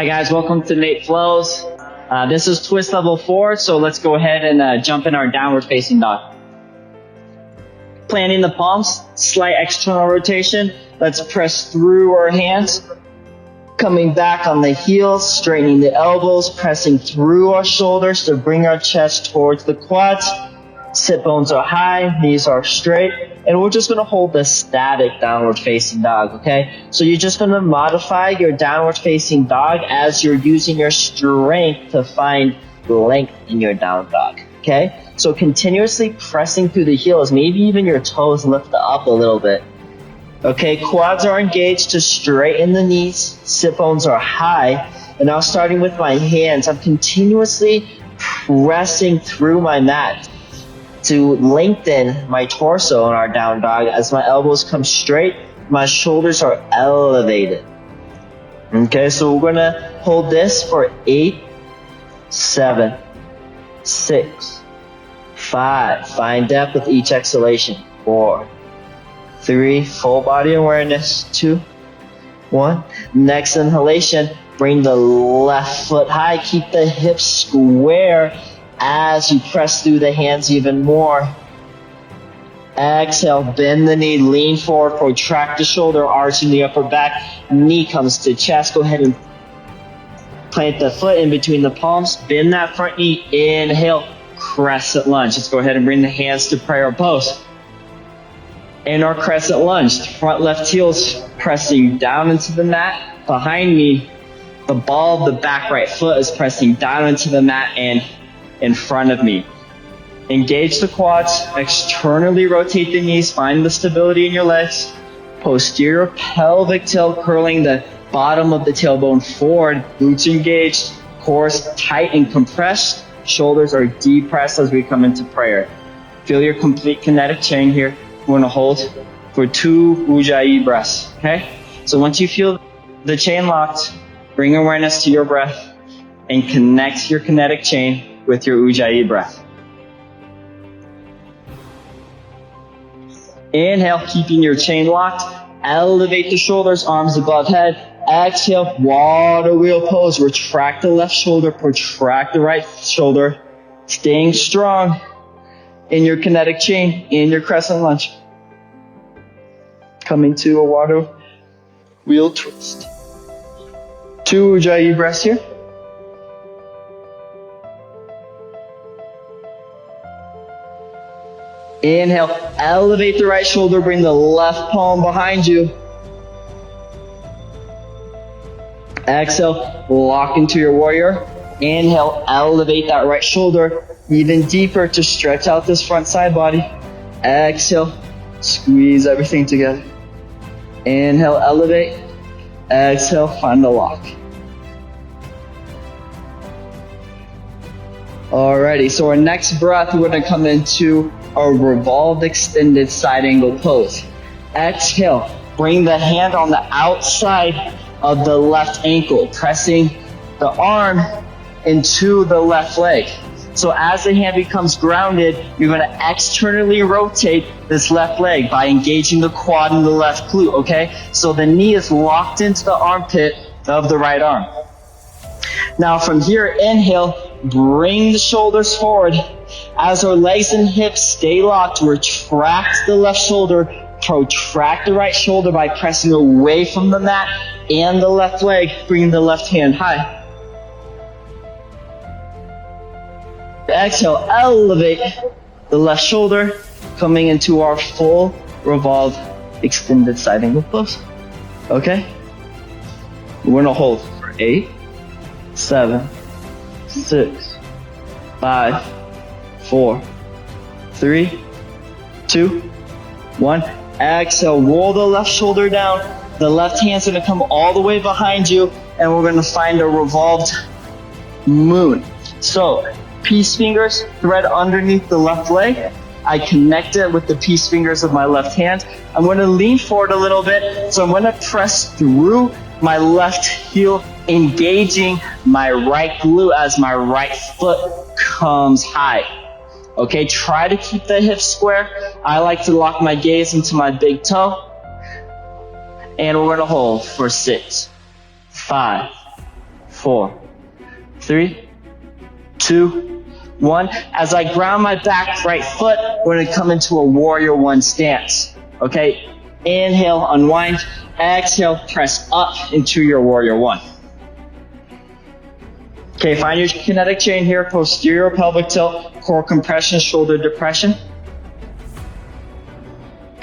Hi guys, welcome to Nate Flows. This is twist level 4, so let's go ahead and jump in our downward facing dog. Planting the palms, slight external rotation. Let's press through our hands. Coming back on the heels, straightening the elbows, pressing through our shoulders to bring our chest towards the quads. Sit bones are high, knees are straight, and we're just going to hold the static downward facing dog, okay? So you're just going to modify your downward facing dog as you're using your strength to find length in your down dog, okay? So continuously pressing through the heels, maybe even your toes lift up a little bit. Okay, quads are engaged to straighten the knees, sit bones are high, and now starting with my hands, I'm continuously pressing through my mat to lengthen my torso in our down dog. As my elbows come straight, my shoulders are elevated. Okay, so we're gonna hold this for 8, 7, 6, 5. Find depth with each exhalation. 4, 3, full body awareness. 2, 1. Next inhalation, bring the left foot high. Keep the hips square as you press through the hands even more. Exhale, bend the knee, lean forward, protract the shoulder, arch in the upper back. Knee comes to chest. Go ahead and plant the foot in between the palms. Bend that front knee. Inhale, crescent lunge. Let's go ahead and bring the hands to prayer pose. In our crescent lunge, front left heel's pressing down into the mat. Behind me, the ball of the back right foot is pressing down into the mat and in front of me. Engage the quads, externally rotate the knees, find the stability in your legs. Posterior pelvic tilt, curling the bottom of the tailbone forward, glutes engaged, core is tight and compressed, shoulders are depressed as we come into prayer. Feel your complete kinetic chain here. We're gonna hold for 2 Ujjayi breaths, okay? So once you feel the chain locked, bring awareness to your breath and connect your kinetic chain with your Ujjayi breath. Inhale, keeping your chain locked. Elevate the shoulders, arms above head. Exhale, water wheel pose. Retract the left shoulder, protract the right shoulder. Staying strong in your kinetic chain, in your crescent lunge. Coming to a water wheel twist. 2 Ujjayi breaths here. Inhale, elevate the right shoulder, bring the left palm behind you. Exhale, lock into your warrior. Inhale, elevate that right shoulder even deeper to stretch out this front side body. Exhale, squeeze everything together. Inhale, elevate. Exhale, find the lock. Alrighty, so our next breath, we're gonna come into a revolved extended side angle pose. Exhale, bring the hand on the outside of the left ankle, pressing the arm into the left leg. So as the hand becomes grounded, you're going to externally rotate this left leg by engaging the quad and the left glute, okay? So the knee is locked into the armpit of the right arm. Now from here, inhale, bring the shoulders forward. As our legs and hips stay locked, retract the left shoulder, protract the right shoulder by pressing away from the mat and the left leg, bring the left hand high. Exhale, elevate the left shoulder, coming into our full revolved extended side angle pose. Okay? We're gonna hold for 8, 7, 6, 5, 4, 3, 2, 1. Exhale, roll the left shoulder down. The left hand's gonna come all the way behind you, and we're gonna find a revolved moon. So, peace fingers thread underneath the left leg. I connect it with the peace fingers of my left hand. I'm going to lean forward a little bit. So I'm going to press through my left heel, engaging my right glute as my right foot comes high. Okay, try to keep the hips square. I like to lock my gaze into my big toe. And we're going to hold for 6, 5, 4, 3, 2, 1. As I ground my back right foot, we're going to come into a warrior one stance. Okay? Inhale, unwind. Exhale, press up into your warrior one. Okay, find your kinetic chain here. Posterior pelvic tilt, core compression, shoulder depression.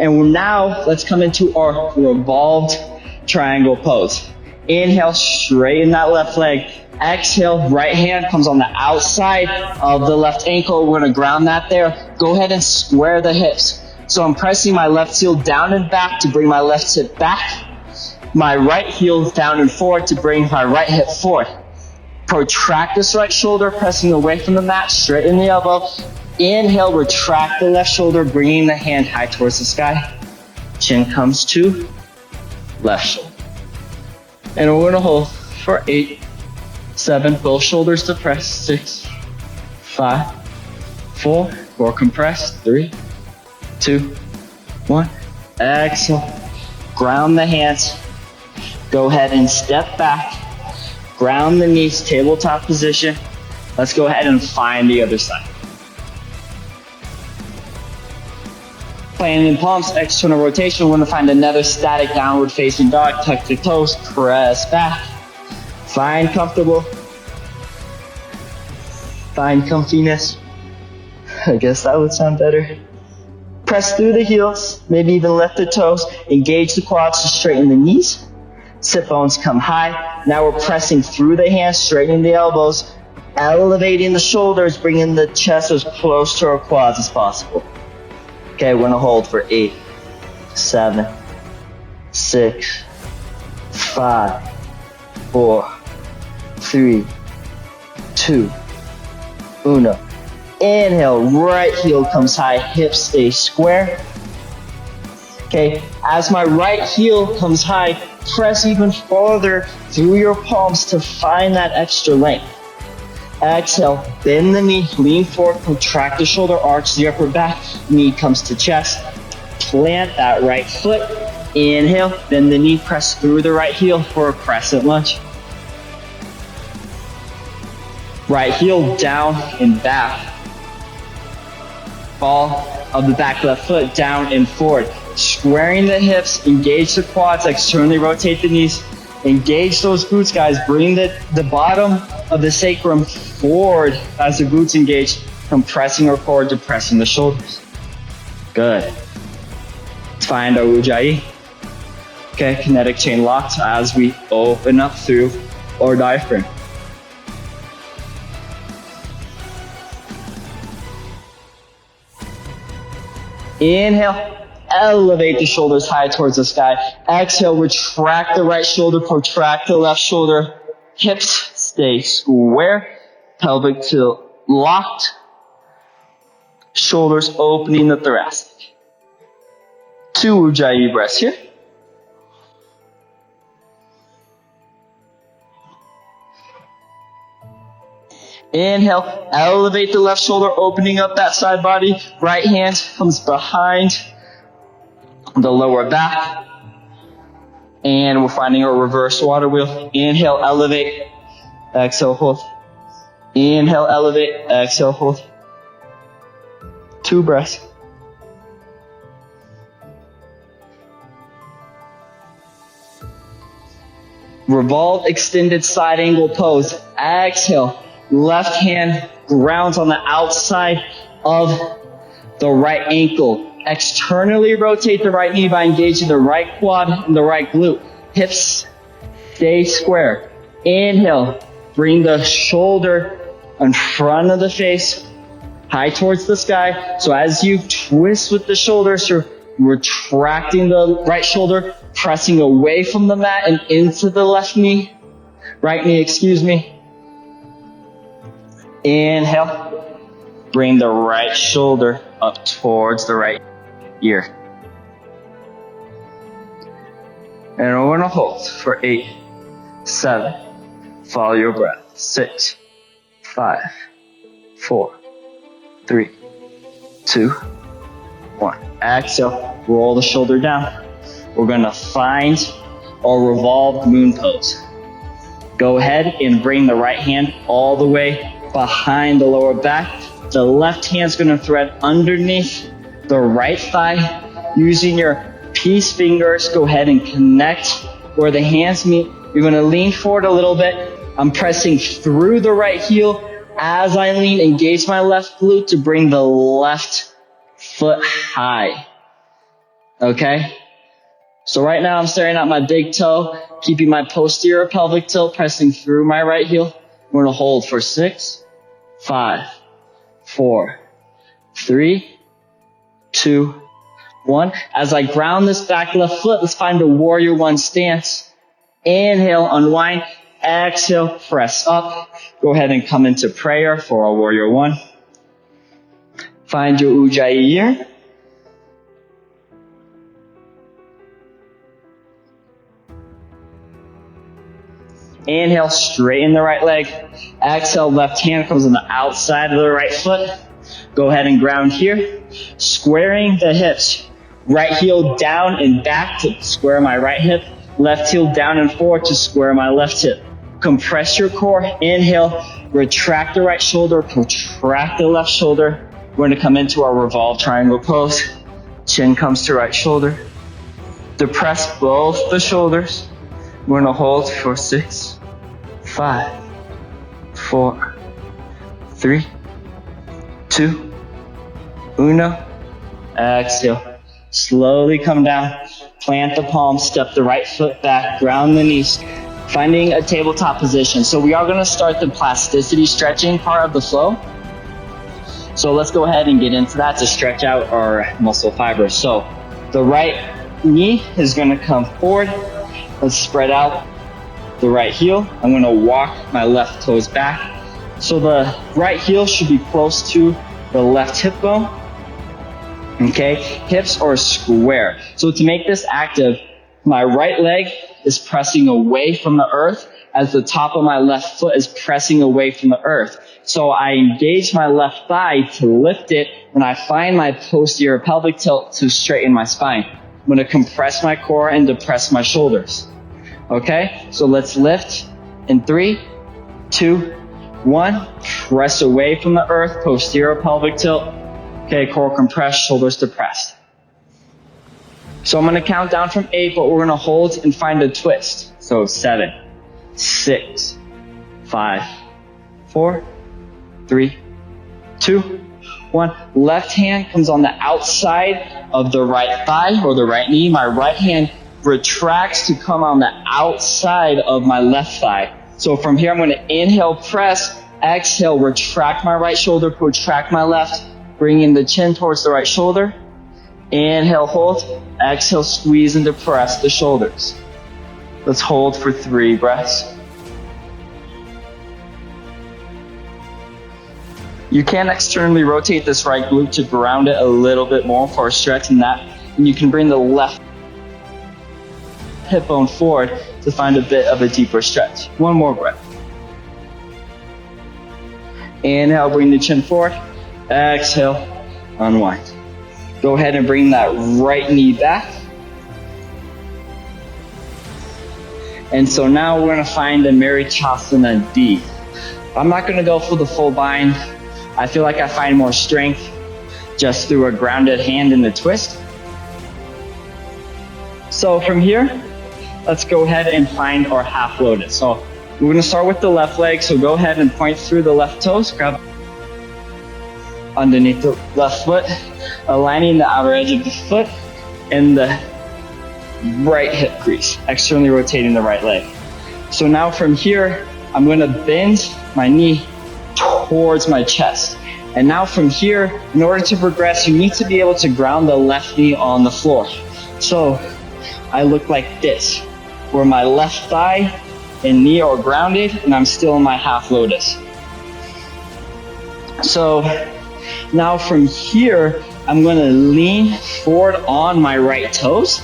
And now let's come into our revolved triangle pose. Inhale, straighten that left leg. Exhale, right hand comes on the outside of the left ankle. We're going to ground that there. Go ahead and square the hips. So I'm pressing my left heel down and back to bring my left hip back. My right heel down and forward to bring my right hip forward. Protract this right shoulder, pressing away from the mat, straighten the elbow. Inhale, retract the left shoulder, bringing the hand high towards the sky. Chin comes to left shoulder. And we're gonna hold for 8, 7, both shoulders to press, 6, 5, 4, core compress, 3, 2, 1. Exhale, ground the hands. Go ahead and step back. Ground the knees, tabletop position. Let's go ahead and find the other side. Playing in palms, external rotation. We're going to find another static downward facing dog. Tuck the toes, press back. Find comfortable. Find comfiness. I guess that would sound better. Press through the heels, maybe even lift the toes. Engage the quads to straighten the knees. Sit bones come high. Now we're pressing through the hands, straightening the elbows, elevating the shoulders, bringing the chest as close to our quads as possible. Okay, we're gonna hold for 8, 7, 6, 5, 4, 3, 2, 1. Inhale, right heel comes high, hips stay square. Okay, as my right heel comes high, press even farther through your palms to find that extra length. Exhale, bend the knee, lean forward, contract the shoulder, arch the upper back, knee comes to chest. Plant that right foot. Inhale, bend the knee, press through the right heel for a crescent lunge. Right heel down and back. Ball of the back left foot down and forward. Squaring the hips, engage the quads, externally rotate the knees. Engage those glutes, guys. Bring the bottom of the sacrum forward as the glutes engage, compressing our core, depressing the shoulders. Good. Let's find our Ujjayi. Okay, kinetic chain locked as we open up through our diaphragm. Inhale. Elevate the shoulders high towards the sky. Exhale, retract the right shoulder, protract the left shoulder. Hips stay square. Pelvic tilt locked. Shoulders opening the thoracic. 2 Ujjayi breaths here. Inhale, elevate the left shoulder, opening up that side body. Right hand comes behind the lower back. And we're finding our reverse water wheel. Inhale, elevate. Exhale, hold. Inhale, elevate. Exhale, hold. 2 breaths. Revolve, extended side angle pose. Exhale. Left hand grounds on the outside of the right ankle. Externally rotate the right knee by engaging the right quad and the right glute. Hips stay square. Inhale, bring the shoulder in front of the face, high towards the sky. So as you twist with the shoulders, you're retracting the right shoulder, pressing away from the mat and into the left knee. Right knee, excuse me. Inhale, bring the right shoulder up towards the right ear. And we're gonna hold for 8, 7, follow your breath, 6, 5, 4, 3, 2, 1. Exhale, roll the shoulder down. We're gonna find our revolved moon pose. Go ahead and bring the right hand all the way behind the lower back. The left hand's gonna thread underneath the right thigh. Using your peace fingers, go ahead and connect where the hands meet. You're gonna lean forward a little bit. I'm pressing through the right heel. As I lean, engage my left glute to bring the left foot high. Okay? So right now I'm staring at my big toe, keeping my posterior pelvic tilt, pressing through my right heel. We're gonna hold for 6, 5, 4, 3, 2, 1. As I ground this back left foot, let's find a warrior one stance. Inhale, unwind. Exhale, press up. Go ahead and come into prayer for our warrior one. Find your Ujjayi here. Inhale, straighten the right leg. Exhale, left hand comes on the outside of the right foot. Go ahead and ground here. Squaring the hips. Right heel down and back to square my right hip. Left heel down and forward to square my left hip. Compress your core. Inhale, retract the right shoulder, protract the left shoulder. We're going to come into our revolved triangle pose. Chin comes to right shoulder. Depress both the shoulders. We're going to hold for 6, 5, 4, 3, 2, 1. Exhale. Slowly come down. Plant the palms, step the right foot back, ground the knees. Finding a tabletop position. So we are going to start the plasticity stretching part of the flow. So let's go ahead and get into that to stretch out our muscle fibers. So the right knee is going to come forward. Let's spread out the right heel. I'm going to walk my left toes back. So the right heel should be close to the left hip bone. Okay, hips are square. So to make this active, my right leg is pressing away from the earth as the top of my left foot is pressing away from the earth. So I engage my left thigh to lift it, and I find my posterior pelvic tilt to straighten my spine. I'm going to compress my core and depress my shoulders. Okay, so let's lift in 3, 2, 1. Press away from the earth, posterior pelvic tilt. Okay, core compressed, shoulders depressed. So I'm going to count down from 8, but we're going to hold and find a twist. So 7, 6, 5, 4, 3, 2, 1. Left hand comes on the outside of the right thigh or the right knee. My right hand retracts to come on the outside of my left thigh. So from here, I'm going to inhale, press, exhale, retract my right shoulder, protract my left, bringing the chin towards the right shoulder. Inhale, hold. Exhale, squeeze and depress the shoulders. Let's hold for 3 breaths. You can externally rotate this right glute to ground it a little bit more for a stretch in that. And you can bring the left hip bone forward to find a bit of a deeper stretch. 1 more breath. Inhale, bring the chin forward. Exhale, unwind. Go ahead and bring that right knee back. And so now we're going to find the Marichasana D. I'm not going to go for the full bind. I feel like I find more strength just through a grounded hand in the twist. So from here, let's go ahead and find our half lotus. So we're going to start with the left leg. So go ahead and point through the left toes. Grab underneath the left foot, aligning the outer edge of the foot and the right hip crease, externally rotating the right leg. So now from here, I'm going to bend my knee towards my chest. And now from here, in order to progress, you need to be able to ground the left knee on the floor. So I look like this, where my left thigh and knee are grounded, and I'm still in my half lotus. So now from here, I'm going to lean forward on my right toes,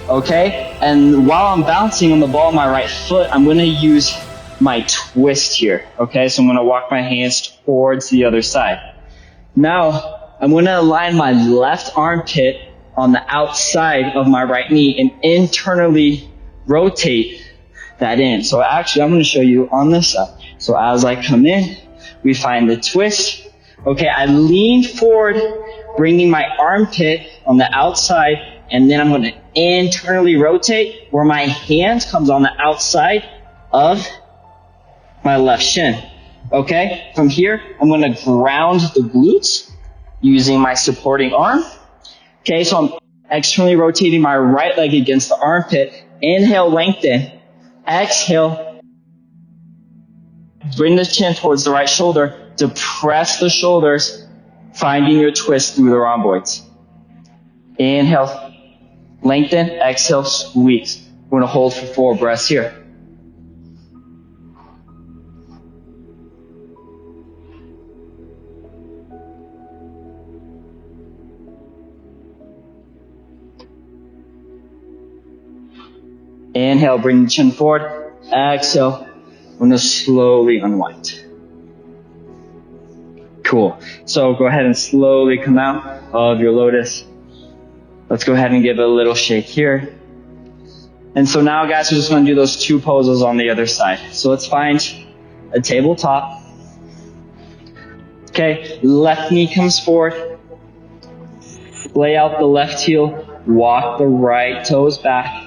okay? And while I'm bouncing on the ball of my right foot, I'm going to use my twist here, okay? So I'm going to walk my hands towards the other side. Now, I'm going to align my left armpit on the outside of my right knee and internally rotate that in. So actually, I'm going to show you on this side. So as I come in, we find the twist. Okay, I lean forward, bringing my armpit on the outside, and then I'm going to internally rotate where my hand comes on the outside of my left shin. Okay, from here, I'm going to ground the glutes using my supporting arm. Okay, so I'm externally rotating my right leg against the armpit. Inhale, lengthen. Exhale, bring the chin towards the right shoulder. Depress the shoulders, finding your twist through the rhomboids. Inhale, lengthen. Exhale, squeeze. We're going to hold for 4 breaths here. Inhale, bring the chin forward. Exhale, we're going to slowly unwind. Cool. So go ahead and slowly come out of your lotus. Let's go ahead and give it a little shake here. And so now, guys, we're just going to do those 2 poses on the other side. So let's find a tabletop. Okay, left knee comes forward. Lay out the left heel. Walk the right toes back.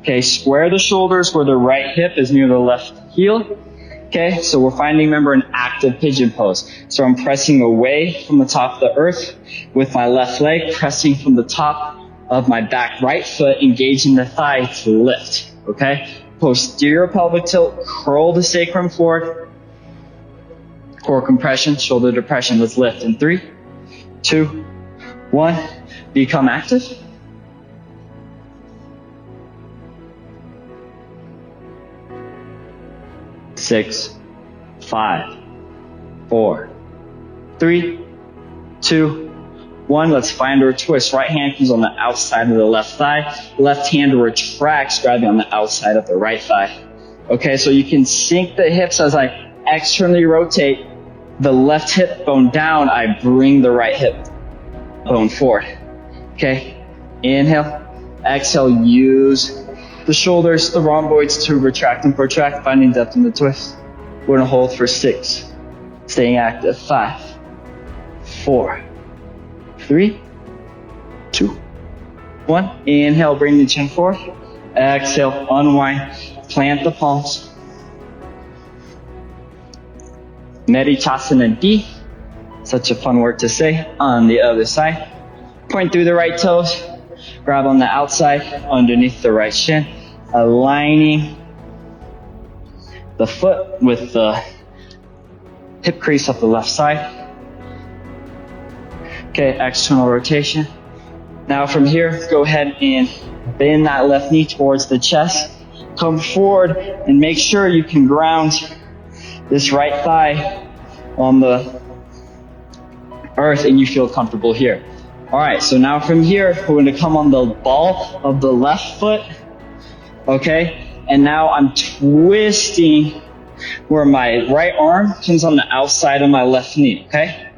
Okay, square the shoulders where the right hip is near the left heel. Okay, so we're finding, remember, an active pigeon pose. So I'm pressing away from the top of the earth with my left leg, pressing from the top of my back right foot, engaging the thigh to lift. Okay, posterior pelvic tilt, curl the sacrum forward. Core compression, shoulder depression. Let's lift in 3, 2, 1. Become active. 6, 5, 4, 3, 2, 1. Let's find our twist. Right hand comes on the outside of the left thigh. Left hand retracts, grabbing on the outside of the right thigh. Okay, so you can sink the hips as I externally rotate the left hip bone down. I bring the right hip bone forward. Okay, inhale, exhale, use the shoulders, the rhomboids to retract and protract, finding depth in the twist. We're going to hold for 6. Staying active. 5, 4, 3, 2, 1. Inhale, bring the chin forward. Exhale, unwind. Plant the palms. Meditasana D. Such a fun word to say. On the other side. Point through the right toes. Grab on the outside, underneath the right shin, aligning the foot with the hip crease of the left side. Okay, external rotation. Now from here, go ahead and bend that left knee towards the chest. Come forward and make sure you can ground this right thigh on the earth and you feel comfortable here. Alright, so now from here, we're going to come on the ball of the left foot. Okay, and now I'm twisting where my right arm comes on the outside of my left knee. Okay,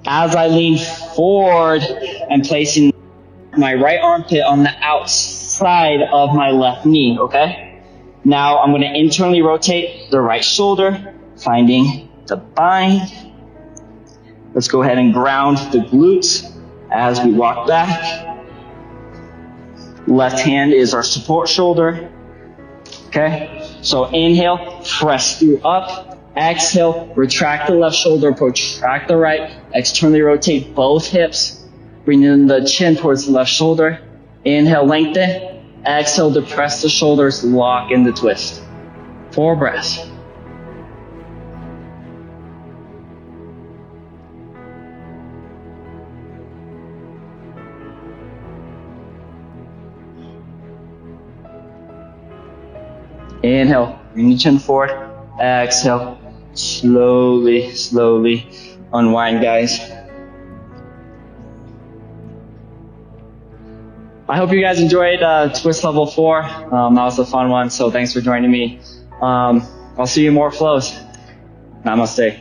as I lean forward, I'm placing my right armpit on the outside of my left knee. Okay, now I'm going to internally rotate the right shoulder, finding the bind. Let's go ahead and ground the glutes as we walk back. Left hand is our support shoulder. Okay, so inhale, press through up. Exhale, retract the left shoulder, protract the right. Externally rotate both hips, bringing the chin towards the left shoulder. Inhale, lengthen. Exhale, depress the shoulders, lock in the twist. 4 breaths. Inhale, bring your chin forward. Exhale, slowly, slowly unwind, guys. I hope you guys enjoyed twist level 4. That was a fun one, so thanks for joining me. I'll see you more flows. Namaste.